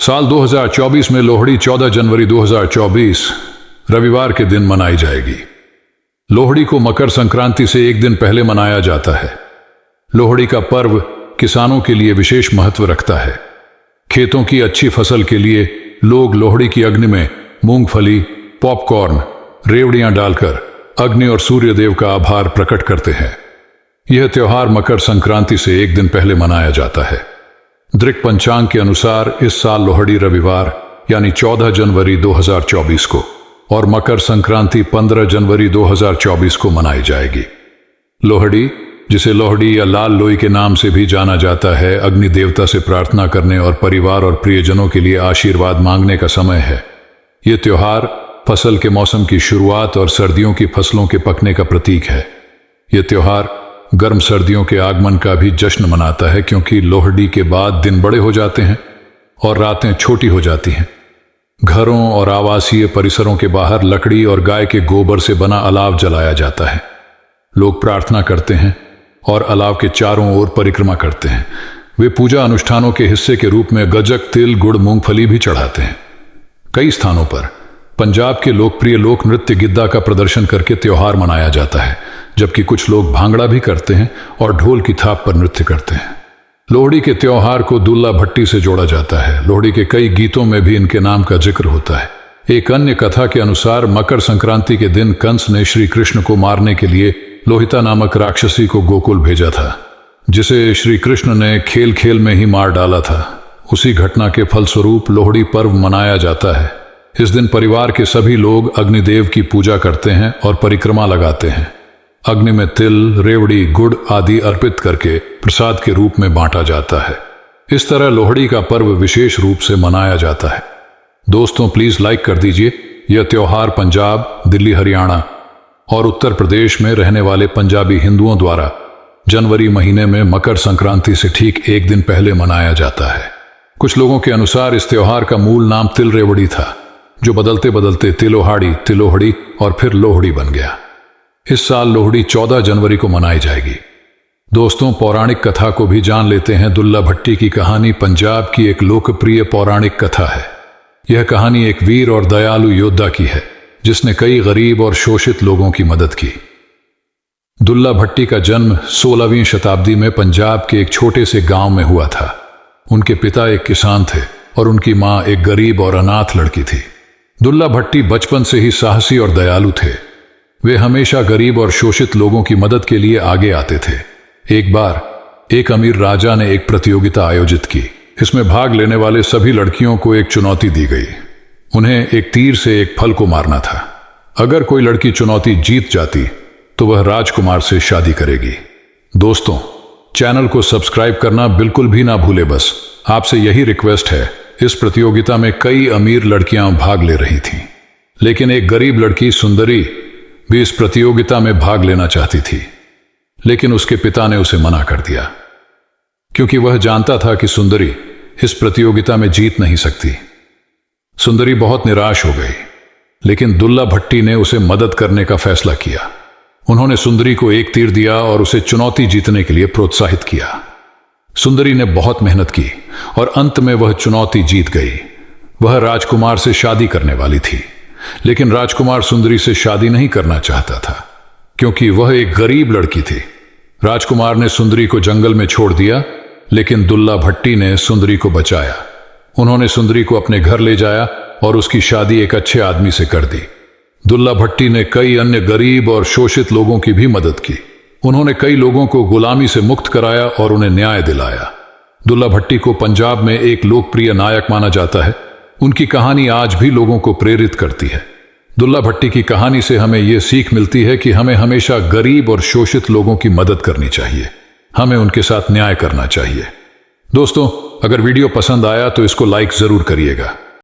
साल 2024 में लोहड़ी 14 जनवरी 2024 रविवार के दिन मनाई जाएगी। लोहड़ी को मकर संक्रांति से एक दिन पहले मनाया जाता है। लोहड़ी का पर्व किसानों के लिए विशेष महत्व रखता है। खेतों की अच्छी फसल के लिए लोग लोहड़ी की अग्नि में मूंगफली, पॉपकॉर्न, रेवड़ियां डालकर अग्नि और सूर्यदेव का आभार प्रकट करते हैं। यह त्योहार मकर संक्रांति से एक दिन पहले मनाया जाता है। दृक पंचांग के अनुसार इस साल लोहड़ी रविवार यानी 14 जनवरी 2024 को और मकर संक्रांति 15 जनवरी 2024 को मनाई जाएगी। लोहड़ी, जिसे लोहड़ी या लाल लोई के नाम से भी जाना जाता है, अग्नि देवता से प्रार्थना करने और परिवार और प्रियजनों के लिए आशीर्वाद मांगने का समय है। यह त्योहार फसल के मौसम की शुरुआत और सर्दियों की फसलों के पकने का प्रतीक है। यह त्योहार गर्म सर्दियों के आगमन का भी जश्न मनाता है, क्योंकि लोहड़ी के बाद दिन बड़े हो जाते हैं और रातें छोटी हो जाती हैं। घरों और आवासीय परिसरों के बाहर लकड़ी और गाय के गोबर से बना अलाव जलाया जाता है। लोग प्रार्थना करते हैं और अलाव के चारों ओर परिक्रमा करते हैं। वे पूजा अनुष्ठानों के हिस्से के रूप में गज्जक, तिल, गुड़, मूंगफली भी चढ़ाते हैं। कई स्थानों पर पंजाब के लोकप्रिय लोक नृत्य गिद्दा का प्रदर्शन करके त्योहार मनाया जाता है, जबकि कुछ लोग भांगड़ा भी करते हैं और ढोल की थाप पर नृत्य करते हैं। लोहड़ी के त्योहार को दुल्ला भट्टी से जोड़ा जाता है। लोहड़ी के कई गीतों में भी इनके नाम का जिक्र होता है। एक अन्य कथा के अनुसार मकर संक्रांति के दिन कंस ने श्री कृष्ण को मारने के लिए लोहिता नामक राक्षसी को गोकुल भेजा था, जिसे श्री कृष्ण ने खेल खेल में ही मार डाला था। उसी घटना के फलस्वरूप लोहड़ी पर्व मनाया जाता है। इस दिन परिवार के सभी लोग अग्निदेव की पूजा करते हैं और परिक्रमा लगाते हैं। अग्नि में तिल, रेवड़ी, गुड़ आदि अर्पित करके प्रसाद के रूप में बांटा जाता है। इस तरह लोहड़ी का पर्व विशेष रूप से मनाया जाता है। दोस्तों, प्लीज लाइक कर दीजिए। यह त्योहार पंजाब, दिल्ली, हरियाणा और उत्तर प्रदेश में रहने वाले पंजाबी हिंदुओं द्वारा जनवरी महीने में मकर संक्रांति से ठीक एक दिन पहले मनाया जाता है। कुछ लोगों के अनुसार इस त्योहार का मूल नाम तिल रेवड़ी था, जो बदलते बदलते तिलोहाड़ी, तिलोहड़ी और फिर लोहड़ी बन गया। इस साल लोहड़ी 14 जनवरी को मनाई जाएगी। दोस्तों, पौराणिक कथा को भी जान लेते हैं। दुल्ला भट्टी की कहानी पंजाब की एक लोकप्रिय पौराणिक कथा है। यह कहानी एक वीर और दयालु योद्धा की है, जिसने कई गरीब और शोषित लोगों की मदद की। दुल्ला भट्टी का जन्म 16वीं शताब्दी में पंजाब के एक छोटे से गांव में हुआ था। उनके पिता एक किसान थे और उनकी मां एक गरीब और अनाथ लड़की थी। दुल्ला भट्टी बचपन से ही साहसी और दयालु थे। वे हमेशा गरीब और शोषित लोगों की मदद के लिए आगे आते थे। एक बार एक अमीर राजा ने एक प्रतियोगिता आयोजित की। इसमें भाग लेने वाले सभी लड़कियों को एक चुनौती दी गई। उन्हें एक तीर से एक फल को मारना था। अगर कोई लड़की चुनौती जीत जाती तो वह राजकुमार से शादी करेगी। दोस्तों, चैनल को सब्सक्राइब करना बिल्कुल भी ना भूले। बस आपसे यही रिक्वेस्ट है। इस प्रतियोगिता में कई अमीर लड़कियां भाग ले रही थीं, लेकिन एक गरीब लड़की सुंदरी भी इस प्रतियोगिता में भाग लेना चाहती थी, लेकिन उसके पिता ने उसे मना कर दिया, क्योंकि वह जानता था कि सुंदरी इस प्रतियोगिता में जीत नहीं सकती। सुंदरी बहुत निराश हो गई, लेकिन दुल्ला भट्टी ने उसे मदद करने का फैसला किया। उन्होंने सुंदरी को एक तीर दिया और उसे चुनौती जीतने के लिए प्रोत्साहित किया। सुंदरी ने बहुत मेहनत की और अंत में वह चुनौती जीत गई। वह राजकुमार से शादी करने वाली थी, लेकिन राजकुमार सुंदरी से शादी नहीं करना चाहता था, क्योंकि वह एक गरीब लड़की थी। राजकुमार ने सुंदरी को जंगल में छोड़ दिया, लेकिन दुल्ला भट्टी ने सुंदरी को बचाया। उन्होंने सुंदरी को अपने घर ले जाया और उसकी शादी एक अच्छे आदमी से कर दी। दुल्ला भट्टी ने कई अन्य गरीब और शोषित लोगों की भी मदद की। उन्होंने कई लोगों को गुलामी से मुक्त कराया और उन्हें न्याय दिलाया। दुल्ला भट्टी को पंजाब में एक लोकप्रिय नायक माना जाता है। उनकी कहानी आज भी लोगों को प्रेरित करती है। दुल्ला भट्टी की कहानी से हमें यह सीख मिलती है कि हमें हमेशा गरीब और शोषित लोगों की मदद करनी चाहिए। हमें उनके साथ न्याय करना चाहिए। दोस्तों, अगर वीडियो पसंद आया तो इसको लाइक जरूर करिएगा।